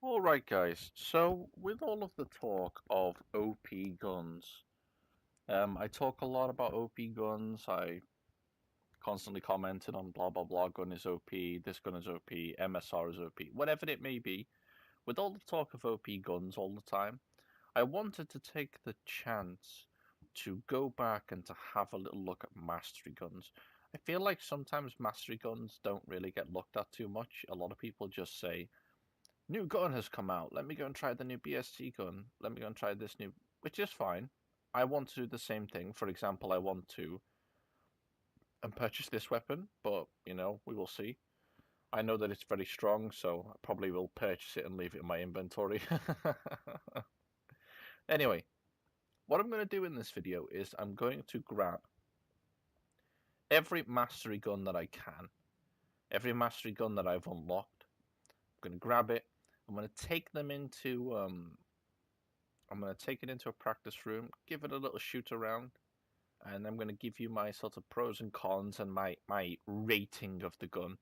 Alright guys, so with all of the talk of OP guns, I talk a lot about OP guns, I constantly commented on blah blah blah gun is OP, this gun is OP, MSR is OP, whatever it may be. With all the talk of OP guns all the time, I wanted to take the chance to go back and to have a little look at mastery guns. I feel like sometimes mastery guns don't really get looked at too much. A lot of people just say, new gun has come out. Let me go and try the new BSC gun. Let me go and try this new, which is fine. I want to do the same thing. For example, I want to purchase this weapon, but we will see. I know that it's very strong, so I probably will purchase it and leave it in my inventory. Anyway, what I'm going to do in this video is I'm going to grab every mastery gun that I can, every mastery gun that I've unlocked. I'm going to grab it. I'm going to take them into I'm going to take it into a practice room, give it a little shoot around, and I'm going to give you my sort of pros and cons and my rating of the gun.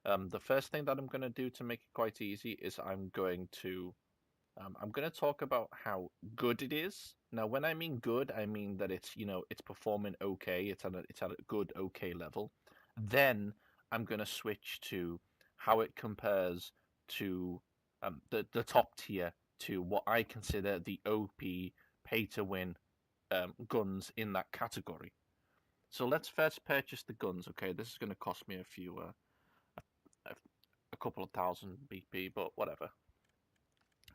The first thing that I'm going to do to make it quite easy is I'm going to talk about how good it is. Now, when I mean good, I mean that it's performing okay. It's at a good okay level. Then I'm going to switch to how it compares to the top tier, to what I consider the OP pay to win guns in that category. So let's first purchase the guns. Okay, this is going to cost me a couple of thousand BP, but whatever.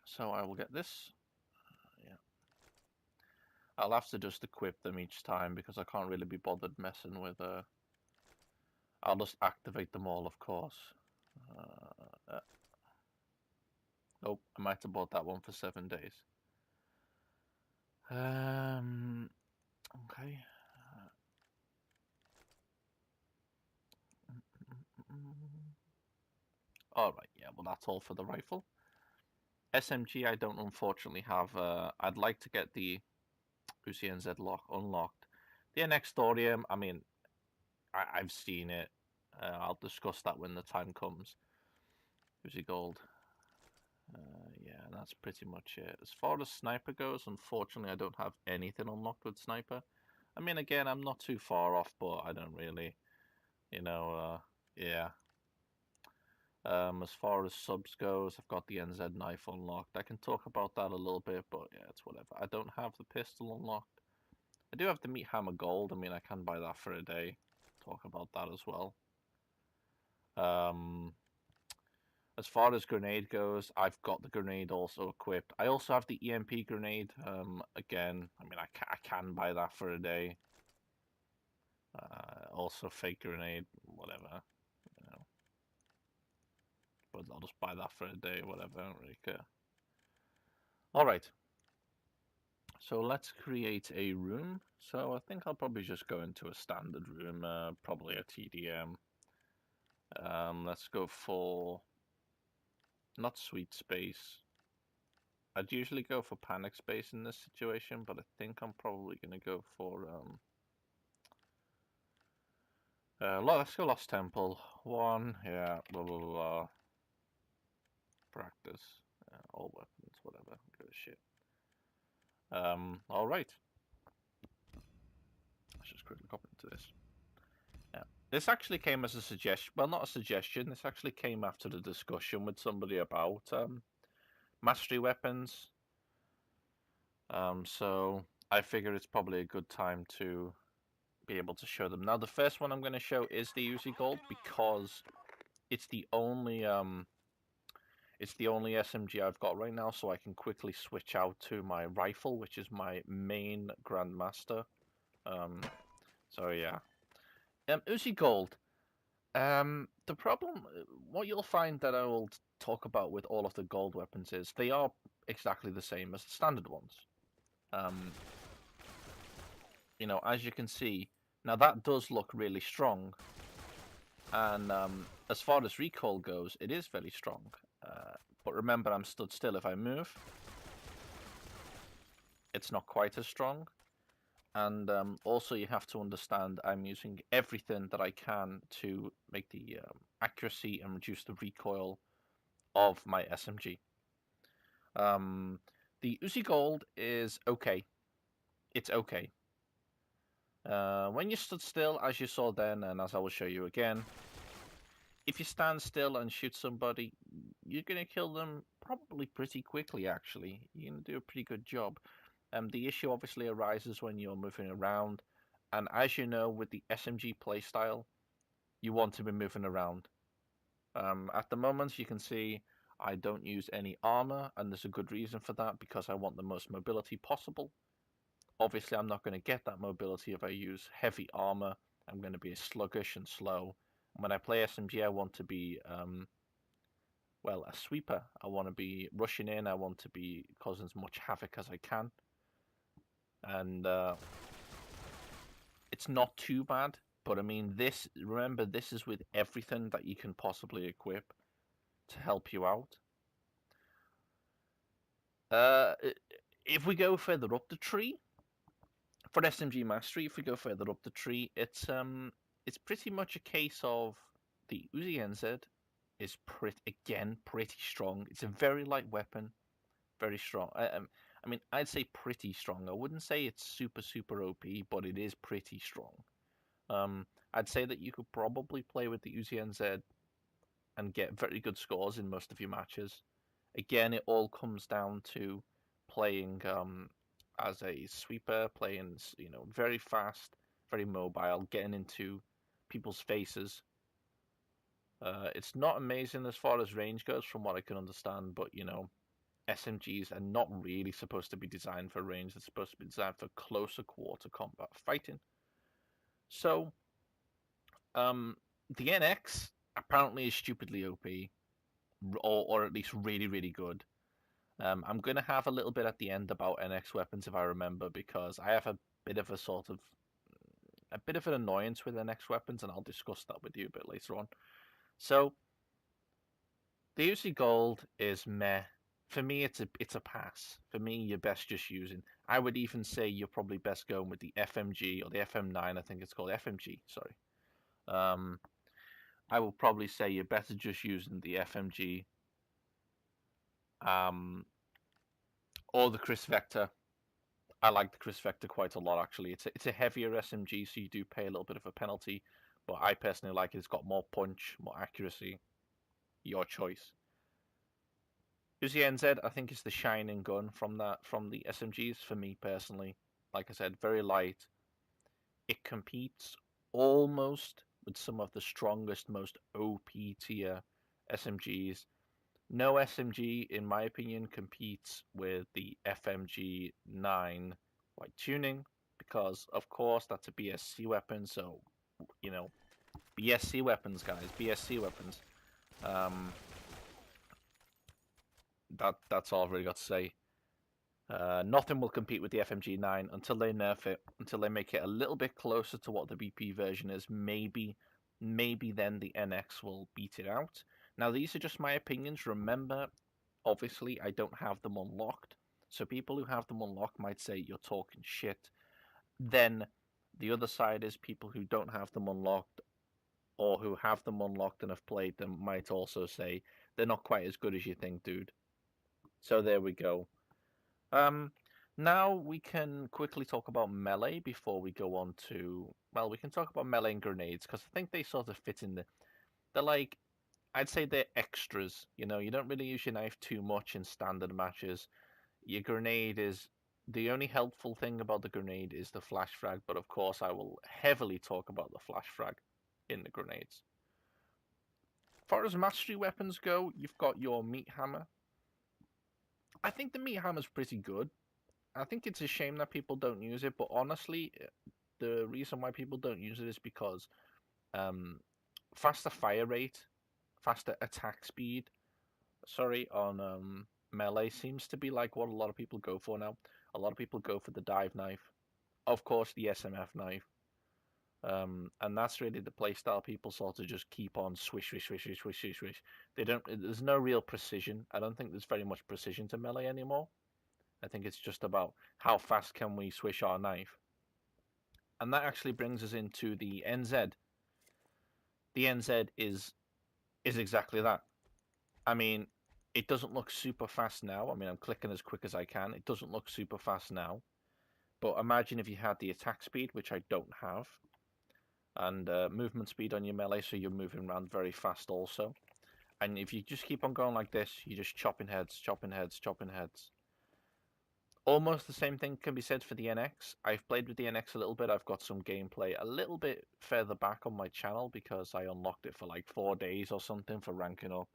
So I will get this. Yeah, I'll have to just equip them each time because I can't really be bothered messing with. I'll just activate them all, of course. Oh, I might have bought that one for 7 days. Okay. All right, yeah, well, that's all for the rifle. SMG, I don't unfortunately have. I'd like to get the Uzi NZ unlocked. The NX Thorium, I mean, I've seen it. I'll discuss that when the time comes. Uzi Gold. Yeah, that's pretty much it. As far as Sniper goes, unfortunately, I don't have anything unlocked with Sniper. I mean, again, I'm not too far off, but I don't really, yeah. As far as subs goes, I've got the NZ knife unlocked. I can talk about that a little bit, but yeah, it's whatever. I don't have the pistol unlocked. I do have the meat hammer gold. I mean, I can buy that for a day. Talk about that as well. As far as grenade goes, I've got the grenade also equipped. I also have the EMP grenade. Again, I mean, I can buy that for a day. Also fake grenade, whatever. But I'll just buy that for a day, whatever. I don't really care. All right. So let's create a room. So I think I'll probably just go into a standard room, probably a TDM. Let's go for not sweet space. I'd usually go for panic space in this situation, but I think I'm probably going to go for let's go Lost Temple. One, yeah, blah blah blah. Practice, all weapons, whatever. Give a shit. All right. Let's just quickly copy into this. Yeah, this actually came as a suggestion. Well, not a suggestion. This actually came after the discussion with somebody about mastery weapons. So I figure it's probably a good time to be able to show them. Now, the first one I'm going to show is the Uzi Gold because it's the only SMG I've got right now, so I can quickly switch out to my rifle, which is my main Grandmaster. So yeah, Uzi Gold. The problem, what you'll find that I will talk about with all of the gold weapons is they are exactly the same as the standard ones. As you can see, now that does look really strong, and as far as recoil goes, it is very strong. But remember, I'm stood still. If I move, it's not quite as strong. And also, you have to understand, I'm using everything that I can to make the accuracy and reduce the recoil of my SMG. The Uzi Gold is okay. It's okay. When you stood still, as you saw then, and as I will show you again, if you stand still and shoot somebody, you're going to kill them probably pretty quickly, actually. You're going to do a pretty good job. The issue obviously arises when you're moving around, and as you know, with the SMG playstyle, you want to be moving around. At the moment, you can see I don't use any armor, and there's a good reason for that, because I want the most mobility possible. Obviously, I'm not going to get that mobility if I use heavy armor. I'm going to be sluggish and slow. When I play SMG, I want to be, well, a sweeper. I want to be rushing in. I want to be causing as much havoc as I can. And it's not too bad. But I mean, remember, this is with everything that you can possibly equip to help you out. If we go further up the tree, for SMG Mastery, if we go further up the tree, it's pretty much a case of the Uzi NZ is pretty strong. It's a very light weapon, very strong. I mean, I'd say pretty strong. I wouldn't say it's super OP, but it is pretty strong. I'd say that you could probably play with the Uzi NZ and get very good scores in most of your matches. Again, it all comes down to playing as a sweeper, playing very fast, very mobile, getting into people's faces. It's not amazing as far as range goes, from what I can understand, but SMGs are not really supposed to be designed for range. They're supposed to be designed for closer quarter combat fighting. So, the NX apparently is stupidly OP, or at least really good. I'm going to have a little bit at the end about NX weapons if I remember, because I have a bit of an annoyance with NX weapons, and I'll discuss that with you a bit later on. So the UC Gold is meh. For me, it's a pass. For me, you're best just using. I would even say you're probably best going with the FMG or the FM9. I think it's called FMG. Sorry. I will probably say you're better just using the FMG. Or the Chris Vector. I like the Chris Vector quite a lot, actually. It's a heavier SMG, so you do pay a little bit of a penalty. But I personally like it. It's got more punch, more accuracy. Your choice. Uzi NZ, I think, is the shining gun from the SMGs for me personally. Like I said, very light. It competes almost with some of the strongest, most OP tier SMGs. No SMG, in my opinion, competes with the FMG 9 white tuning, because, of course, that's a BSC weapon. So, BSC weapons, guys, BSC weapons. That's all I've really got to say. Nothing will compete with the FMG 9 until they nerf it, until they make it a little bit closer to what the BP version is. Maybe then the NX will beat it out. Now, these are just my opinions. Remember, obviously, I don't have them unlocked. So people who have them unlocked might say you're talking shit. Then the other side is people who don't have them unlocked, or who have them unlocked and have played them, might also say they're not quite as good as you think, dude. So there we go. Now we can quickly talk about melee before we go on to, well, we can talk about melee and grenades, because I think they sort of fit in they're like, I'd say they're extras. You don't really use your knife too much in standard matches. Your grenade is, the only helpful thing about the grenade is the flash frag, but of course I will heavily talk about the flash frag in the grenades. As far as mastery weapons go, you've got your meat hammer. I think the meat hammer's pretty good. I think it's a shame that people don't use it, but honestly, the reason why people don't use it is because faster fire rate, faster attack speed, on melee seems to be like what a lot of people go for now. A lot of people go for the dive knife, of course the SMF knife, and that's really the playstyle. People sort of just keep on swish. There's no real precision. I don't think there's very much precision to melee anymore. I think it's just about how fast can we swish our knife. And that actually brings us into the NZ. The NZ is exactly that. I mean, It doesn't look super fast now. I mean, I'm clicking as quick as I can. It doesn't look super fast now. But imagine if you had the attack speed, which I don't have, and movement speed on your melee, so you're moving around very fast also. And if you just keep on going like this, you're just chopping heads, chopping heads, chopping heads. Almost the same thing can be said for the NX. I've played with the NX a little bit. I've got some gameplay a little bit further back on my channel because I unlocked it for like 4 days or something for ranking up.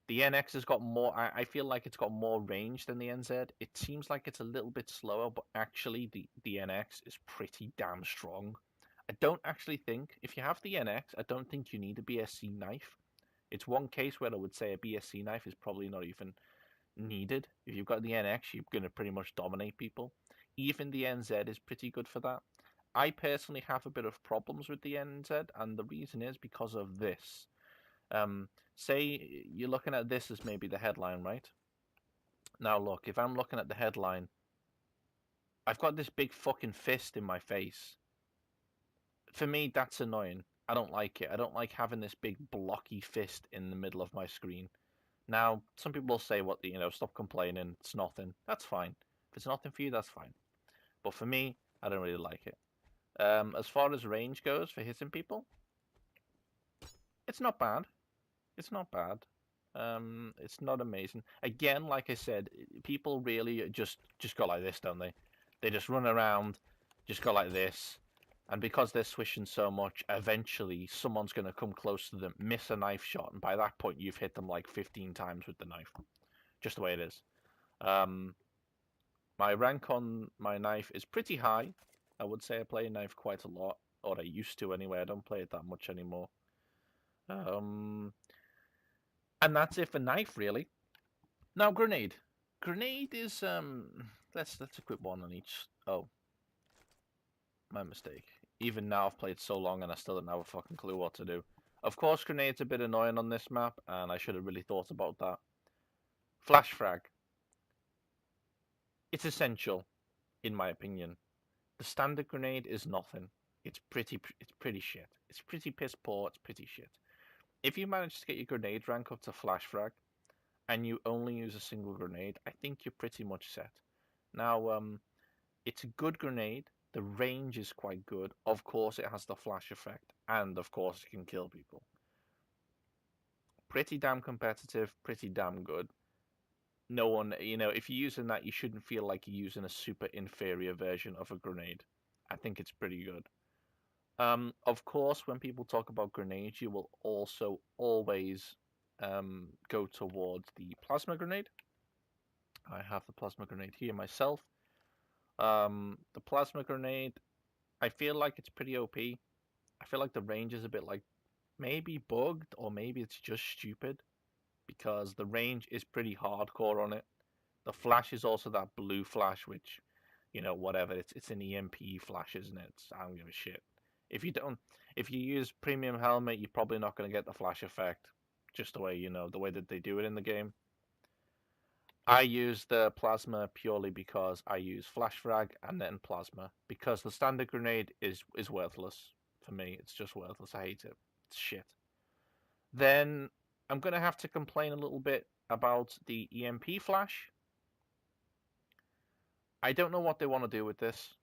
The NX has got more. I feel like it's got more range than the NZ. It seems like it's a little bit slower, but actually the NX is pretty damn strong. I don't actually think, if you have the NX, I don't think you need a BSC knife. It's one case where I would say a BSC knife is probably not even needed. If you've got the NX, you're going to pretty much dominate people. Even the NZ is pretty good for that. I personally have a bit of problems with the NZ, and the reason is because of this. Say you're looking at this as maybe the headline, right? Now look, if I'm looking at the headline, I've got this big fucking fist in my face. For me, that's annoying. I don't like it. I don't like having this big blocky fist in the middle of my screen. Now, some people will say, stop complaining, it's nothing. That's fine. If it's nothing for you, that's fine. But for me, I don't really like it. As far as range goes for hitting people, it's not bad. It's not bad. It's not amazing. Again, like I said, people really just go like this, don't they? They just run around, just go like this, and because they're swishing so much, eventually someone's going to come close to them, miss a knife shot, and by that point you've hit them like 15 times with the knife. Just the way it is. My rank on my knife is pretty high. I would say I play a knife quite a lot, or I used to anyway. I don't play it that much anymore. And that's it for knife, really. Now, grenade. Grenade is let's equip one on each. Oh, my mistake. Even now I've played so long and I still don't have a fucking clue what to do. Of course, grenade's a bit annoying on this map, and I should have really thought about that. Flash frag. It's essential, in my opinion. The standard grenade is nothing. It's pretty shit. It's pretty piss poor. It's pretty shit. If you manage to get your grenade rank up to flash frag, and you only use a single grenade, I think you're pretty much set. Now, it's a good grenade. The range is quite good. Of course, it has the flash effect, and of course, it can kill people. Pretty damn competitive, pretty damn good. No one, if you're using that, you shouldn't feel like you're using a super inferior version of a grenade. I think it's pretty good. Of course, when people talk about grenades, you will also always go towards the plasma grenade. I have the plasma grenade here myself. The plasma grenade, I feel like it's pretty OP. I feel like the range is a bit like maybe bugged or maybe it's just stupid because the range is pretty hardcore on it. The flash is also that blue flash, which, whatever. It's an EMP flash, isn't it? I don't give a shit. If you use premium helmet, you're probably not going to get the flash effect, just the way the way that they do it in the game. I use the plasma purely because I use flash frag and then plasma because the standard grenade is worthless for me. It's just worthless. I hate it. It's shit. Then I'm going to have to complain a little bit about the EMP flash. I don't know what they want to do with this.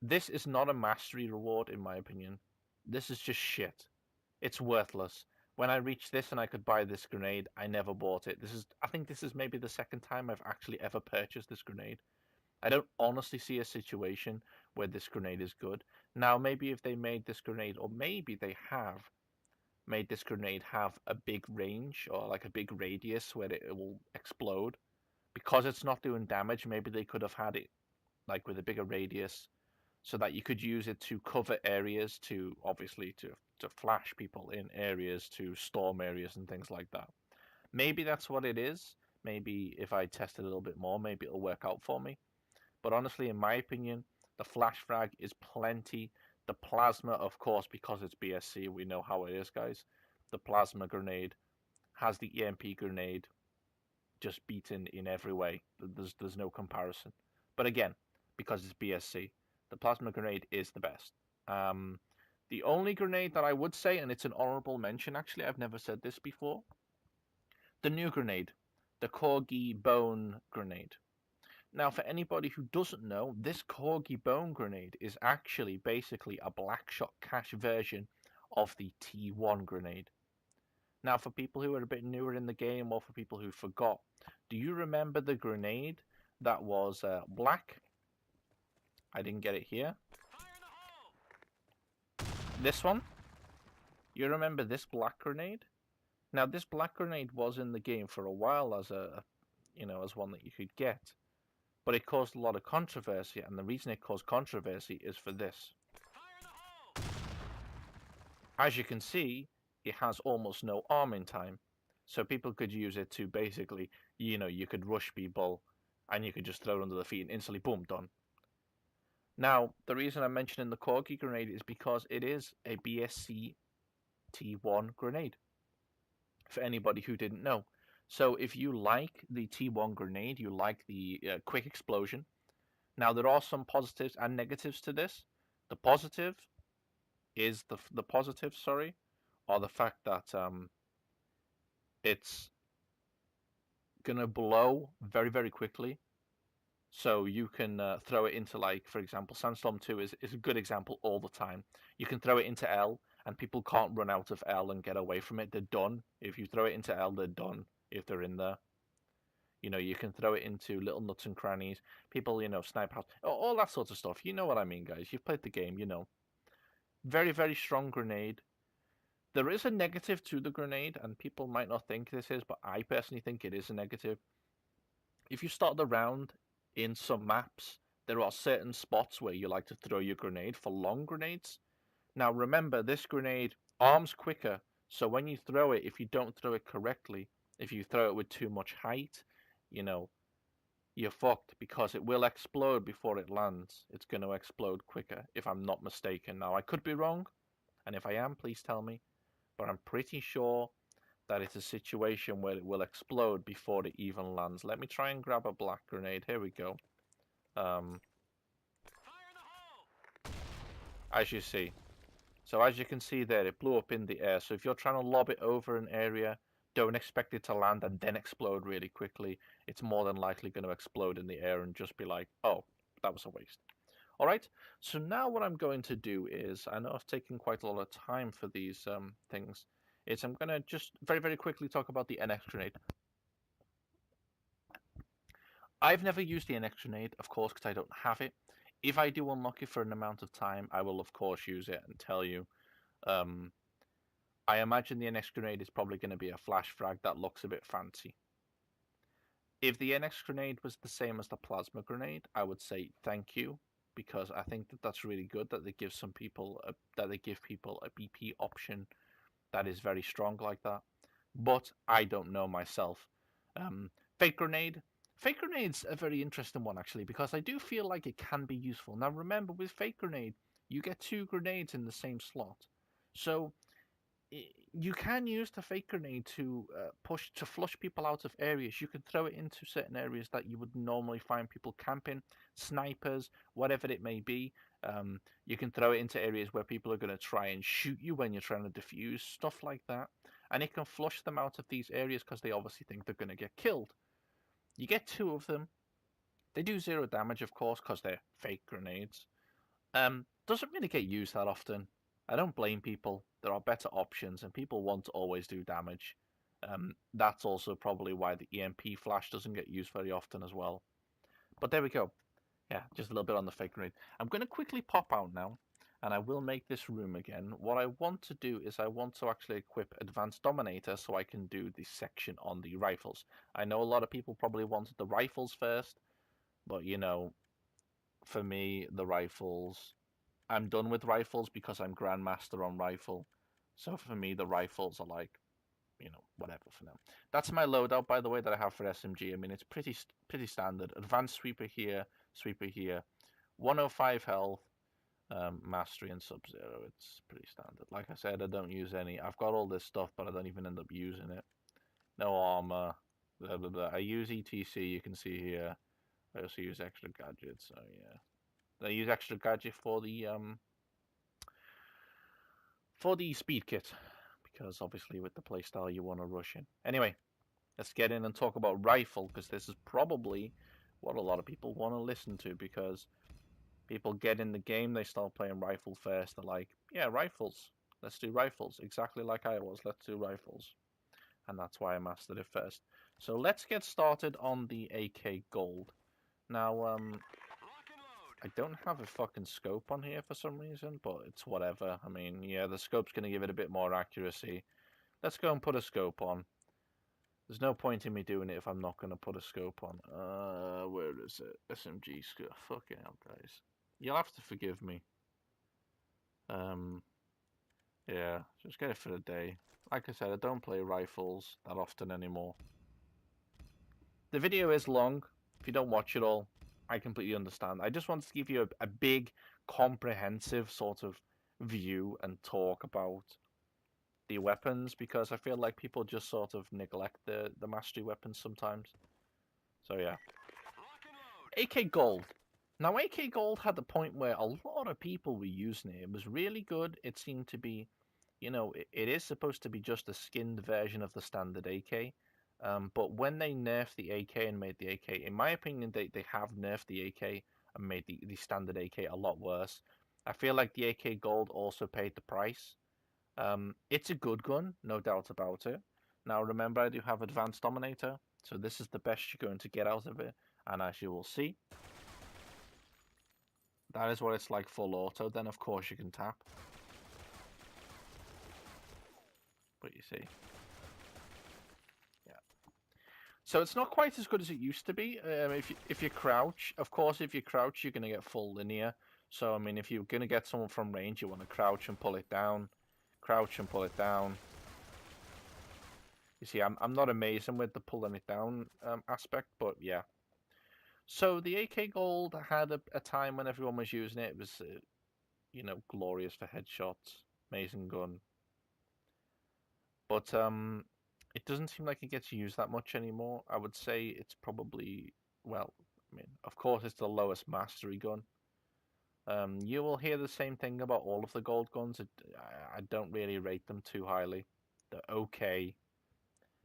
This is not a mastery reward, in my opinion. This is just shit. It's worthless. When I reached this and I could buy this grenade, I never bought it. I think this is maybe the second time I've actually ever purchased this grenade. I don't honestly see a situation where this grenade is good. Now, maybe if they made this grenade, or maybe they have made this grenade have a big range or like a big radius where it will explode. Because it's not doing damage, maybe they could have had it like with a bigger radius so that you could use it to cover areas, to obviously to flash people in areas, to storm areas and things like that. Maybe that's what it is. Maybe if I test it a little bit more, maybe it'll work out for me. But honestly, in my opinion, the flash frag is plenty. The plasma, of course, because it's BSC, we know how it is, guys. The plasma grenade has the EMP grenade just beaten in every way. There's no comparison. But again, because it's BSC, the plasma grenade is the best. The only grenade that I would say, and it's an honorable mention actually, I've never said this before, the new grenade, the Corgi Bone grenade. Now, for anybody who doesn't know, this Corgi Bone grenade is actually basically a Blackshot cache version of the T1 grenade. Now, for people who are a bit newer in the game, or for people who forgot, do you remember the grenade that was black? I didn't get it here. This one? You remember this black grenade? Now, this black grenade was in the game for a while as as one that you could get, but it caused a lot of controversy, and the reason it caused controversy is for this. As you can see, it has almost no arming time, so people could use it to basically, you could rush people, and you could just throw it under the feet and instantly, boom, done. Now, the reason I'm mentioning the Corgi grenade is because it is a BSC T1 grenade, for anybody who didn't know. So if you like the T1 grenade, you like the quick explosion. Now, there are some positives and negatives to this. The positive is the positive, sorry, are the fact that it's gonna blow very, very quickly. So you can throw it into, like, for example, Sandstorm 2 is a good example all the time. You can throw it into L, and people can't run out of L and get away from it. They're done. If you throw it into L, they're done if they're in there. You can throw it into little nuts and crannies. People, snipe house, all that sort of stuff. You know what I mean, guys. You've played the game, you know. Very, very strong grenade. There is a negative to the grenade, and people might not think this is, but I personally think it is a negative. If you start the round in some maps, there are certain spots where you like to throw your grenade for long grenades. Now remember, this grenade arms quicker, so when you throw it, if you don't throw it correctly, if you throw it with too much height, you're fucked, because it will explode before it lands. It's going to explode quicker, if I'm not mistaken. Now, I could be wrong, and if I am, please tell me, but I'm pretty sure that it's a situation where it will explode before it even lands. Let me try and grab a black grenade. Here we go. As you see. So as you can see there, it blew up in the air. So if you're trying to lob it over an area, don't expect it to land and then explode really quickly. It's more than likely going to explode in the air and just be like, oh, that was a waste. All right, so now what I'm going to do is, I know I've taken quite a lot of time for these things, is I'm going to just very, very quickly talk about the NX grenade. I've never used the NX grenade, of course, because I don't have it. If I do unlock it for an amount of time, I will, of course, use it and tell you. I imagine the NX grenade is probably going to be a flash frag that looks a bit fancy. If the NX grenade was the same as the plasma grenade, I would say thank you, because I think that that's really good that they give people a BP option that is very strong like that. But I don't know myself. Fake grenade. Fake grenade's a very interesting one actually, because I do feel like it can be useful. Now remember, with fake grenade, you get 2 grenades in the same slot, so you can use the fake grenade to flush people out of areas. You can throw it into certain areas that you would normally find people camping, snipers, whatever it may be. You can throw it into areas where people are going to try and shoot you when you're trying to defuse, stuff like that. And it can flush them out of these areas because they obviously think they're going to get killed. You get 2 of them. They do 0 damage, of course, because they're fake grenades. Doesn't really get used that often. I don't blame people. There are better options, and people want to always do damage. That's also probably why the EMP flash doesn't get used very often as well. But there we go. Yeah, just a little bit on the fake grenade. I'm going to quickly pop out now, and I will make this room again. What I want to do is I want to actually equip Advanced Dominator so I can do the section on the rifles. I know a lot of people probably wanted the rifles first, but for me, the rifles... I'm done with rifles because I'm Grandmaster on rifle. So for me, the rifles are like, whatever for now. That's my loadout, by the way, that I have for SMG. I mean, it's pretty standard. Advanced sweeper here, 105 health, mastery and sub-zero. It's pretty standard. Like I said, I don't use any. I've got all this stuff, but I don't even end up using it. No armor. Blah, blah, blah. I use ETC, you can see here. I also use extra gadgets, so yeah. I use extra gadget for the for the speed kit, because obviously with the playstyle you want to rush in. Anyway, let's get in and talk about rifle, because this is probably what a lot of people want to listen to, because people get in the game, they start playing rifle first, they're like, yeah, rifles, let's do rifles, exactly like I was, let's do rifles. And that's why I mastered it first. So let's get started on the AK Gold. Now, I don't have a fucking scope on here for some reason, but it's whatever. I mean, yeah, the scope's going to give it a bit more accuracy. Let's go and put a scope on. There's no point in me doing it if I'm not going to put a scope on. Where is it? SMG scope. Fucking hell, guys. You'll have to forgive me. Yeah, just get it for the day. Like I said, I don't play rifles that often anymore. The video is long. If you don't watch it all, I completely understand. I just wanted to give you a big, comprehensive sort of view and talk about the weapons, because I feel like people just sort of neglect the mastery weapons sometimes. So yeah. AK Gold. Now AK Gold had the point where a lot of people were using it. It was really good. It seemed to be, you know, it is supposed to be just a skinned version of the standard AK. But when they nerfed the AK and made the AK, in my opinion, they have nerfed the AK and made the standard AK a lot worse. I feel like the AK Gold also paid the price. It's a good gun, no doubt about it. Now remember, I do have Advanced Dominator, so this is the best you're going to get out of it. And as you will see, that is what it's like full auto. Then of course you can tap. But you see. So it's not quite as good as it used to be. If you crouch, of course, if you crouch, you're gonna get full linear. So I mean, if you're gonna get someone from range, you want to crouch and pull it down, crouch and pull it down. You see, I'm not amazing with the pulling it down aspect, but yeah. So the AK Gold had a time when everyone was using it. It was, you know, glorious for headshots, amazing gun. But it doesn't seem like it gets used that much anymore. I would say it's probably, well, I mean, of course, it's the lowest mastery gun. You will hear the same thing about all of the gold guns. I don't really rate them too highly. They're okay.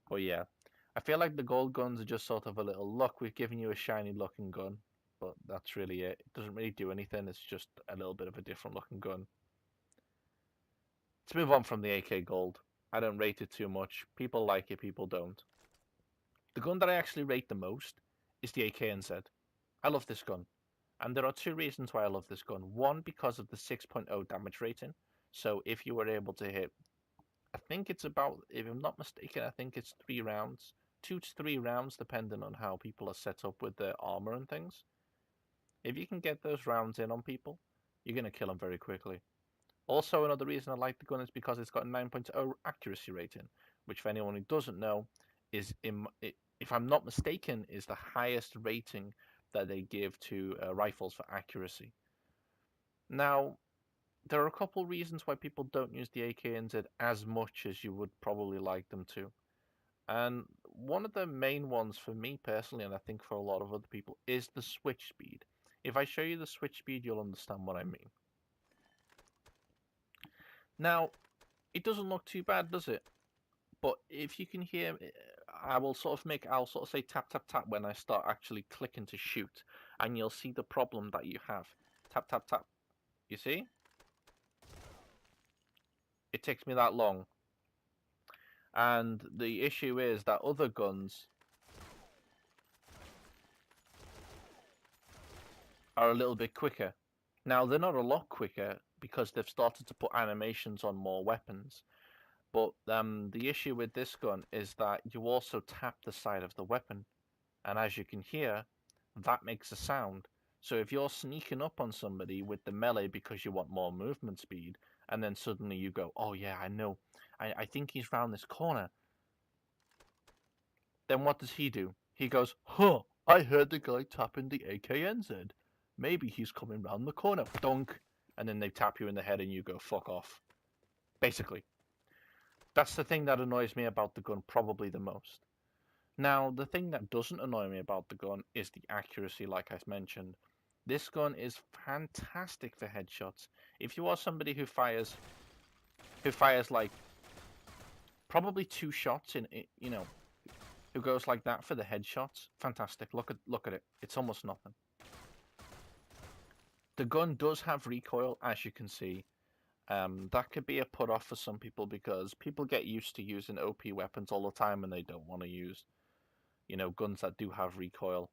But yeah, I feel like the gold guns are just sort of a little look. We've given you a shiny looking gun, but that's really it. It doesn't really do anything. It's just a little bit of a different looking gun. Let's move on from the AK Gold. I don't rate it too much. People like it, people don't. The gun that I actually rate the most is the AKNZ. I love this gun. And there are two reasons why I love this gun. One, because of the 6.0 damage rating. So if you were able to hit, I think it's about, if I'm not mistaken, I think it's 3 rounds. 2 to 3 rounds, depending on how people are set up with their armor and things. If you can get those rounds in on people, you're going to kill them very quickly. Also, another reason I like the gun is because it's got a 9.0 accuracy rating, which for anyone who doesn't know, is, if I'm not mistaken, is the highest rating that they give to rifles for accuracy. Now, there are a couple reasons why people don't use the AKNZ as much as you would probably like them to. And one of the main ones for me personally, and I think for a lot of other people, is the switch speed. If I show you the switch speed, you'll understand what I mean. Now, it doesn't look too bad, does it? But if you can hear, I'll sort of say tap, tap, tap when I start actually clicking to shoot. And you'll see the problem that you have. Tap, tap, tap. You see? It takes me that long. And the issue is that other guns are a little bit quicker. Now, they're not a lot quicker because they've started to put animations on more weapons. But the issue with this gun is that you also tap the side of the weapon. And as you can hear, that makes a sound. So if you're sneaking up on somebody with the melee because you want more movement speed, and then suddenly you go, oh yeah, I know, I think he's round this corner. Then what does he do? He goes, huh, I heard the guy tapping the AKNZ. Maybe he's coming round the corner. Dunk. And then they tap you in the head and you go, fuck off. Basically. That's the thing that annoys me about the gun probably the most. Now, the thing that doesn't annoy me about the gun is the accuracy, like I mentioned. This gun is fantastic for headshots. If you are somebody who fires who fires like probably 2 shots in it, you know, who goes like that for the headshots. Fantastic. Look at it. It's almost nothing. The gun does have recoil, as you can see. That could be a put off for some people because people get used to using OP weapons all the time and they don't want to use, you know, guns that do have recoil.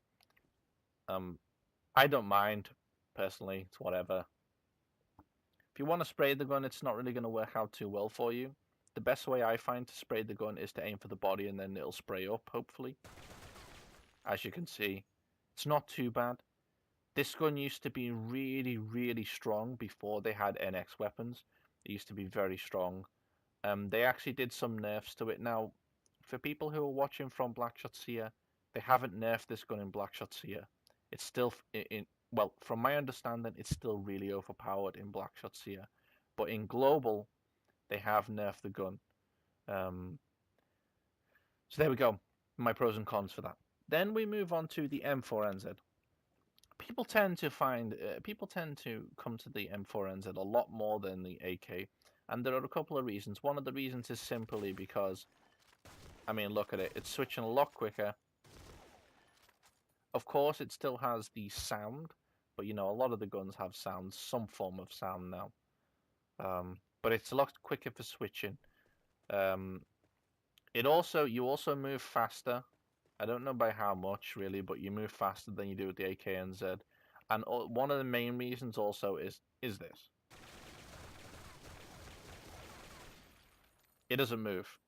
I don't mind personally. It's whatever. If you want to spray the gun, it's not really going to work out too well for you. The best way I find to spray the gun is to aim for the body and then it'll spray up, hopefully. As you can see, it's not too bad. This gun used to be really, really strong before they had NX weapons. It used to be very strong. They actually did some nerfs to it. Now, for people who are watching from Blackshot Seer, they haven't nerfed this gun in Blackshot Seer. It's still, well, from my understanding, it's still really overpowered in Blackshot Seer. But in Global, they have nerfed the gun. So there we go. My pros and cons for that. Then we move on to the M4NZ. People tend to come to the M4NZ a lot more than the AK, and there are a couple of reasons. One of the reasons is simply because, I mean, look at it. It's switching a lot quicker. Of course, it still has the sound, but you know, a lot of the guns have sound, some form of sound now. But it's a lot quicker for switching. You also move faster. I don't know by how much really, but you move faster than you do with the AKNZ. And one of the main reasons also is this. It doesn't move.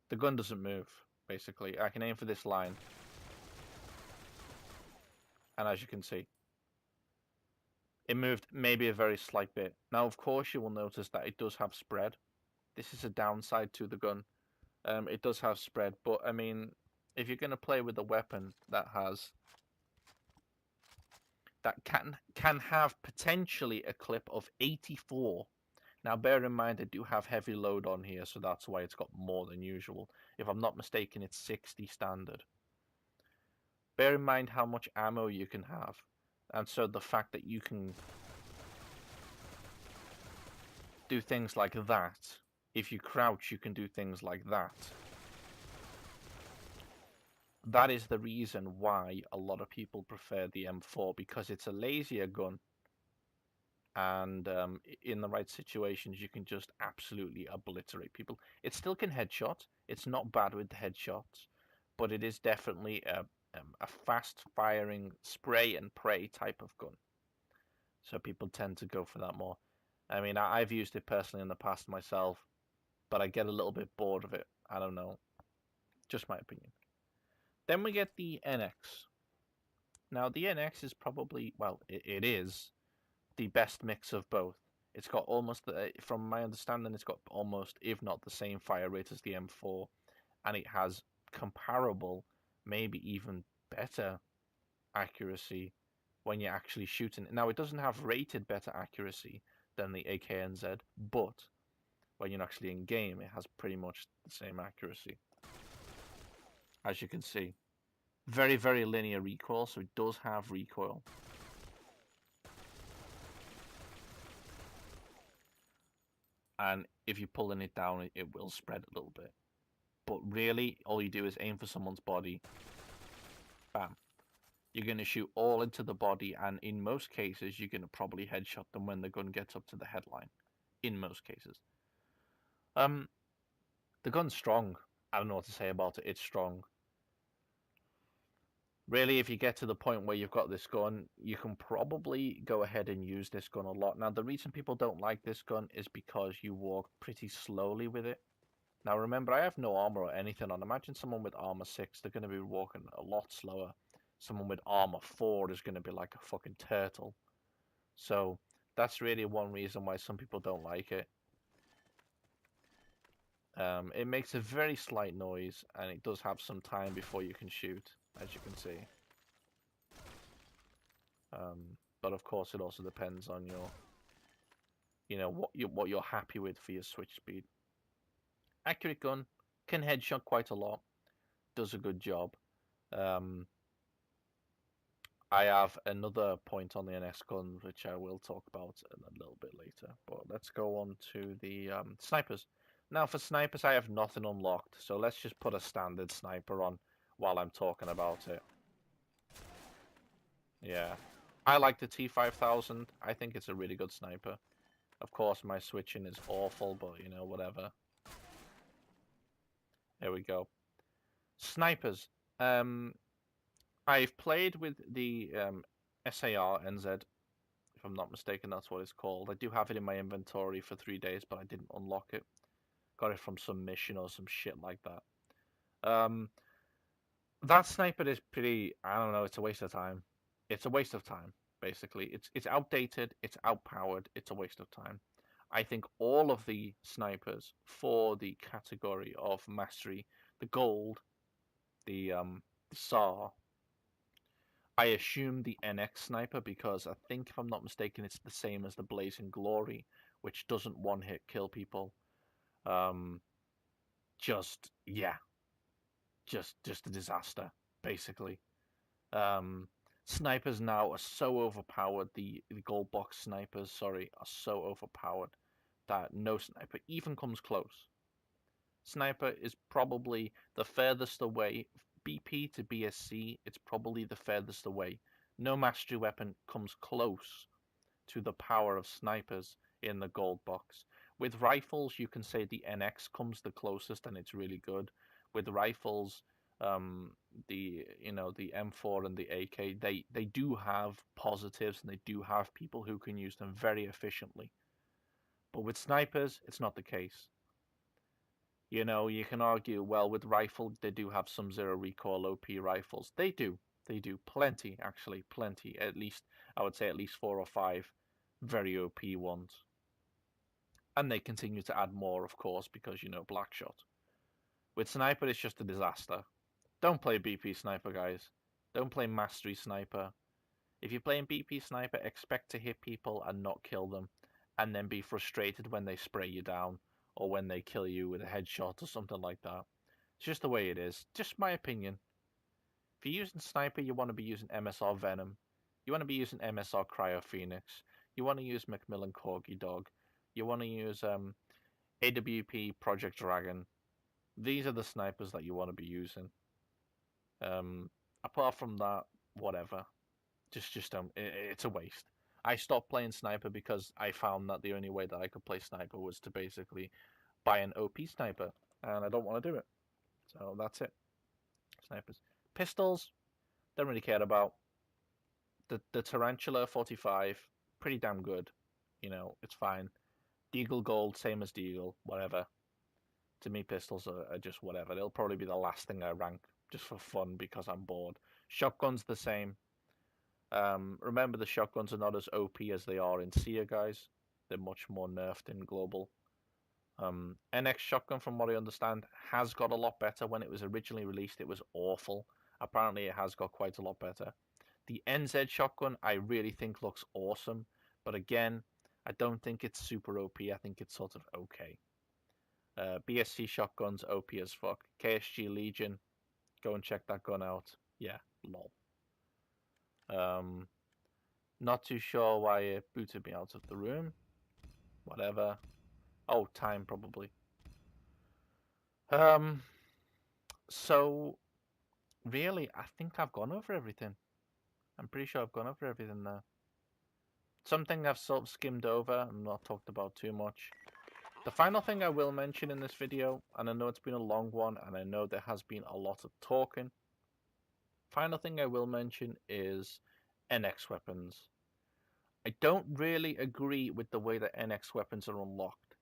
The gun doesn't move, basically. I can aim for this line. And as you can see, it moved maybe a very slight bit. Now, of course, you will notice that it does have spread. This is a downside to the gun. It does have spread, but I mean, if you're going to play with a weapon that can have potentially a clip of 84. Now, bear in mind, I do have heavy load on here, so that's why it's got more than usual. If I'm not mistaken, it's 60 standard. Bear in mind how much ammo you can have, and so the fact that you can do things like that. If you crouch, you can do things like that. That is the reason why a lot of people prefer the M4, because it's a lazier gun. And in the right situations, you can just absolutely obliterate people. It still can headshot. It's not bad with the headshots, but it is definitely a fast-firing spray and pray type of gun. So people tend to go for that more. I mean, I've used it personally in the past myself, but I get a little bit bored of it. I don't know. Just my opinion. Then we get the NX. Now, the NX is probably, well, it is the best mix of both. It's got almost, from my understanding, it's got almost, if not the same fire rate as the M4, and it has comparable, maybe even better accuracy when you're actually shooting. Now, it doesn't have rated better accuracy than the AKNZ, but when you're actually in game, it has pretty much the same accuracy. As you can see, very, very linear recoil, so it does have recoil. And if you're pulling it down, it will spread a little bit. But really, all you do is aim for someone's body. Bam. You're going to shoot all into the body, and in most cases, you're going to probably headshot them when the gun gets up to the headline. In most cases. The gun's strong. I don't know what to say about it. It's strong. Really, if you get to the point where you've got this gun, you can probably go ahead and use this gun a lot. Now, the reason people don't like this gun is because you walk pretty slowly with it. Now, remember, I have no armor or anything on. Imagine someone with armor 6, they're going to be walking a lot slower. Someone with armor 4 is going to be like a fucking turtle. So, that's really one reason why some people don't like it. It makes a very slight noise, and it does have some time before you can shoot, as you can see. But of course, it also depends on your, you know, what you're happy with for your switch speed. Accurate gun, can headshot quite a lot, does a good job. I have another point on the NX gun, which I will talk about in a little bit later. But let's go on to the snipers. Now, for snipers, I have nothing unlocked, so let's just put a standard sniper on while I'm talking about it. Yeah. I like the T5000. I think it's a really good sniper. Of course, my switching is awful, but, you know, whatever. There we go. Snipers. I've played with the SAR NZ, if I'm not mistaken, that's what it's called. I do have it in my inventory for 3 days, but I didn't unlock it. Got it from some mission or some shit like that. That sniper is pretty, I don't know, it's a waste of time. It's a waste of time, basically. It's outdated, it's outpowered, it's a waste of time. I think all of the snipers for the category of mastery, the gold, the SAR, I assume the NX sniper because I think, if I'm not mistaken, it's the same as the Blazing Glory, which doesn't one-hit kill people. Um, yeah, just a disaster, basically. Um, Snipers now are so overpowered. The gold box snipers, sorry, are so overpowered that no sniper even comes close. Sniper is probably the furthest away. BP to BSC, it's probably the furthest away. No mastery weapon comes close to the power of snipers in the gold box. With rifles, you can say the NX comes the closest, and it's really good. With rifles, the M4 and the AK, they do have positives, and they do have people who can use them very efficiently. But with snipers, it's not the case. You know, you can argue, well, with rifle, they do have some zero recoil OP rifles. They do. They do. Plenty, actually. Plenty. At least, I would say at least 4 or 5 very OP ones. And they continue to add more, of course, because, you know, Blackshot. With Sniper, it's just a disaster. Don't play BP Sniper, guys. Don't play Mastery Sniper. If you're playing BP Sniper, expect to hit people and not kill them, and then be frustrated when they spray you down, or when they kill you with a headshot or something like that. It's just the way it is. Just my opinion. If you're using Sniper, you want to be using MSR Venom. You want to be using MSR Cryo Phoenix. You want to use Macmillan Corgi Dog. You want to use AWP Project Dragon. These are the snipers that you want to be using. Apart from that, whatever. Just don't. It's a waste. I stopped playing sniper because I found that the only way that I could play sniper was to basically buy an OP sniper, and I don't want to do it. So that's it. Snipers, pistols, don't really care about. The Tarantula 45, pretty damn good. You know, it's fine. Deagle Gold, same as Deagle, whatever. To me, pistols are just whatever. They'll probably be the last thing I rank just for fun because I'm bored. Shotgun's the same. Remember, the shotguns are not as OP as they are in SEA, guys. They're much more nerfed in global. NX shotgun, from what I understand, has got a lot better. When it was originally released, it was awful. Apparently, it has got quite a lot better. The NZ shotgun, I really think looks awesome, but again, I don't think it's super OP. I think it's sort of okay. BSC shotgun's OP as fuck. KSG Legion, go and check that gun out. Yeah, lol. Not too sure why it booted me out of the room. Whatever. Oh, time probably. Um, so really, I think I've gone over everything. I'm pretty sure I've gone over everything there. Something I've sort of skimmed over and not talked about too much. The final thing I will mention in this video, and I know it's been a long one, and I know there has been a lot of talking. Final thing I will mention is NX weapons. I don't really agree with the way that NX weapons are unlocked.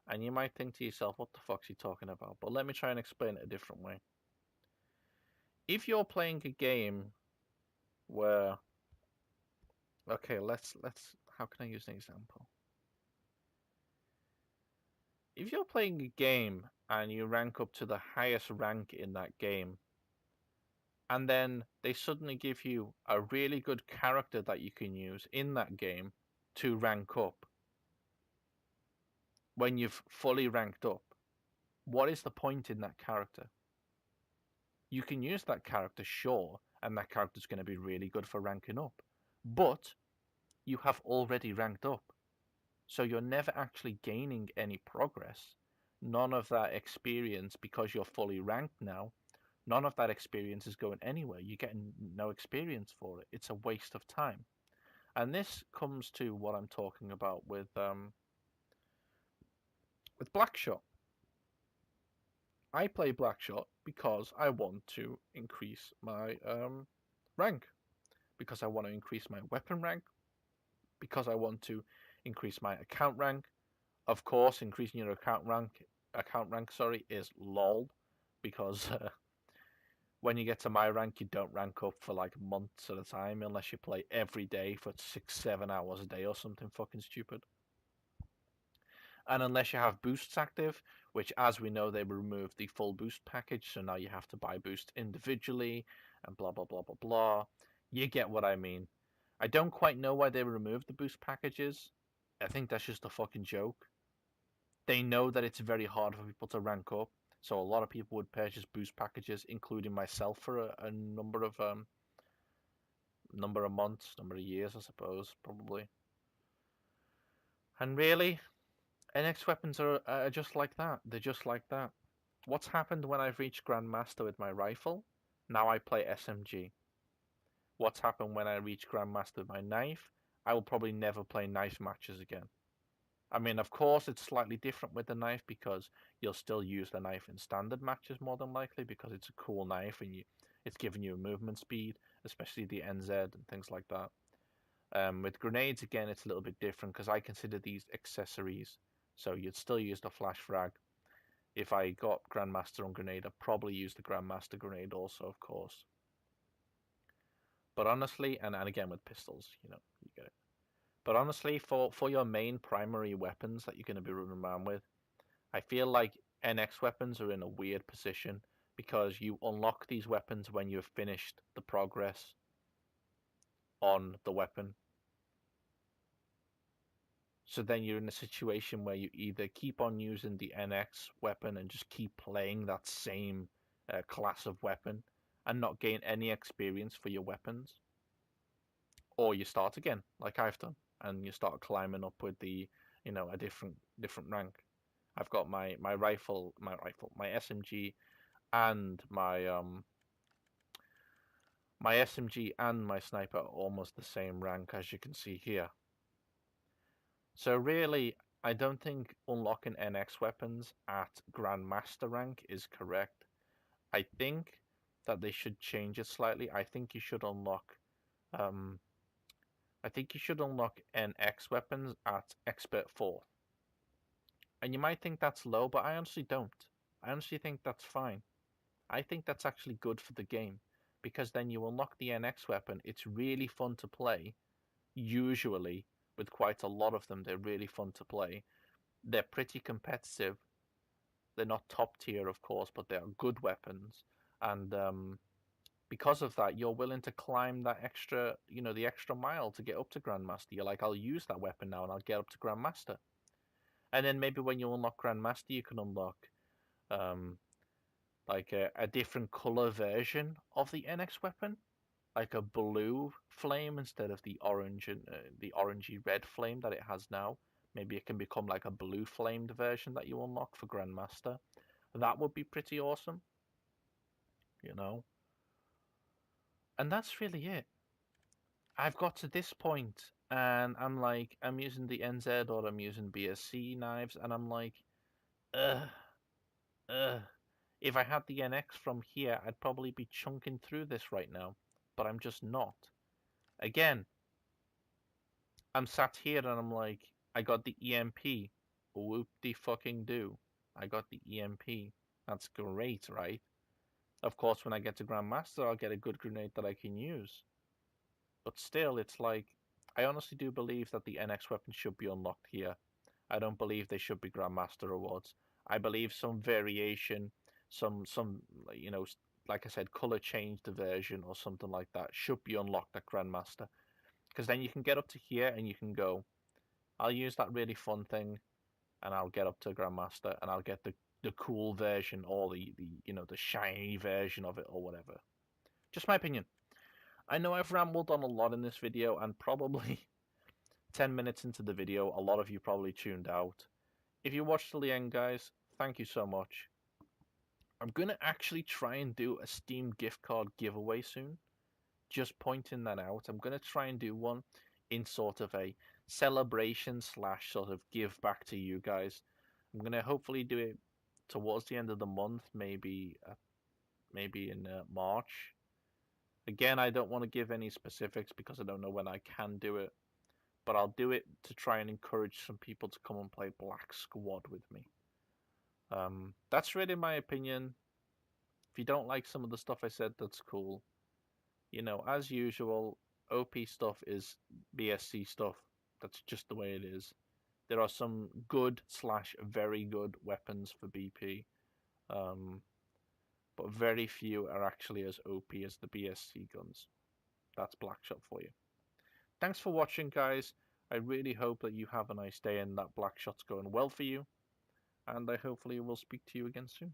And you might think to yourself, what the fuck's he talking about? But let me try and explain it a different way. If you're playing a game where, okay, let's how can I use an example? If you're playing a game and you rank up to the highest rank in that game, and then they suddenly give you a really good character that you can use in that game to rank up when you've fully ranked up, what is the point in that character? You can use that character, sure, and that character's going to be really good for ranking up. But you have already ranked up, so you're never actually gaining any progress. None of that experience, because you're fully ranked now, none of that experience is going anywhere. You're getting no experience for it. It's a waste of time. And this comes to what I'm talking about with Blackshot. I play Blackshot because I want to increase my rank, because I want to increase my weapon rank, because I want to increase my account rank. Of course, increasing your account rank, sorry, is lol, because when you get to my rank, you don't rank up for like months at a time unless you play every day for 6, 7 hours a day or something fucking stupid. And unless you have boosts active, which, as we know, they removed the full boost package, so now you have to buy boost individually and blah blah blah blah blah. You get what I mean. I don't quite know why they removed the boost packages. I think that's just a fucking joke. They know that it's very hard for people to rank up, so a lot of people would purchase boost packages, including myself, for a number of months, number of years, I suppose, probably. And really, NX weapons are just like that. They're just like that. What's happened when I've reached Grandmaster with my rifle? Now I play SMG. What's happened when I reach Grandmaster with my knife? I will probably never play knife matches again. I mean, of course, it's slightly different with the knife because you'll still use the knife in standard matches more than likely because it's a cool knife and it's giving you movement speed, especially the NZ and things like that. With grenades, again, it's a little bit different because I consider these accessories. So you'd still use the flash frag. If I got Grandmaster on grenade, I'd probably use the Grandmaster grenade also, of course. But honestly, and again with pistols, you get it. But honestly, for your main primary weapons that you're going to be running around with, I feel like NX weapons are in a weird position because you unlock these weapons when you've finished the progress on the weapon. So then you're in a situation where you either keep on using the NX weapon and just keep playing that same class of weapon and not gain any experience for your weapons, or you start again like I've done and you start climbing up with a different rank. I've got my rifle, my SMG, and my SMG and my sniper are almost the same rank, as you can see here. So really, I don't think unlocking NX weapons at Grandmaster rank is correct. I think that they should change it slightly. Um, I think you should unlock NX weapons at Expert 4. And you might think that's low, but I honestly don't. I honestly think that's fine. I think that's actually good for the game, because then you unlock the NX weapon. It's really fun to play. Usually, with quite a lot of them, they're really fun to play. They're pretty competitive. They're not top tier, of course, but they are good weapons. And because of that, you're willing to climb that the extra mile to get up to Grandmaster. You're like, I'll use that weapon now and I'll get up to Grandmaster. And then maybe when you unlock Grandmaster, you can unlock um, like a different color version of the NX weapon, like a blue flame instead of the orange and the orangey red flame that it has now. Maybe it can become like a blue flamed version that you unlock for Grandmaster. That would be pretty awesome, you know. And that's really it. I've got to this point and I'm like, I'm using the NZ or I'm using BSC knives, and I'm like, ugh, ugh. If I had the NX from here, I'd probably be chunking through this right now, but I'm just not. Again, I'm sat here and I'm like, I got the EMP. Whoop-de-fucking-do. I got the EMP. That's great, right? Of course, when I get to Grandmaster, I'll get a good grenade that I can use. But still, it's like, I honestly do believe that the NX weapon should be unlocked here. I don't believe they should be Grandmaster rewards. I believe some variation, some like I said, color changed version or something like that should be unlocked at Grandmaster. Because then you can get up to here and you can go, I'll use that really fun thing and I'll get up to Grandmaster and I'll get the cool version or the shiny version of it or whatever. Just my opinion. I know I've rambled on a lot in this video, and probably 10 minutes into the video, a lot of you probably tuned out. If you watched till the end, guys, thank you so much. I'm going to actually try and do a Steam gift card giveaway soon. Just pointing that out. I'm going to try and do one in sort of a celebration slash sort of give back to you guys. I'm going to hopefully do it towards the end of the month, maybe in March. Again, I don't want to give any specifics because I don't know when I can do it, but I'll do it to try and encourage some people to come and play Black Squad with me. That's really my opinion. If you don't like some of the stuff I said, that's cool. You know, as usual, OP stuff is BSC stuff. That's just the way it is. There are some good slash very good weapons for BP, but very few are actually as OP as the BSC guns. That's Blackshot for you. Thanks for watching, guys. I really hope that you have a nice day and that Blackshot's going well for you. And I hopefully will speak to you again soon.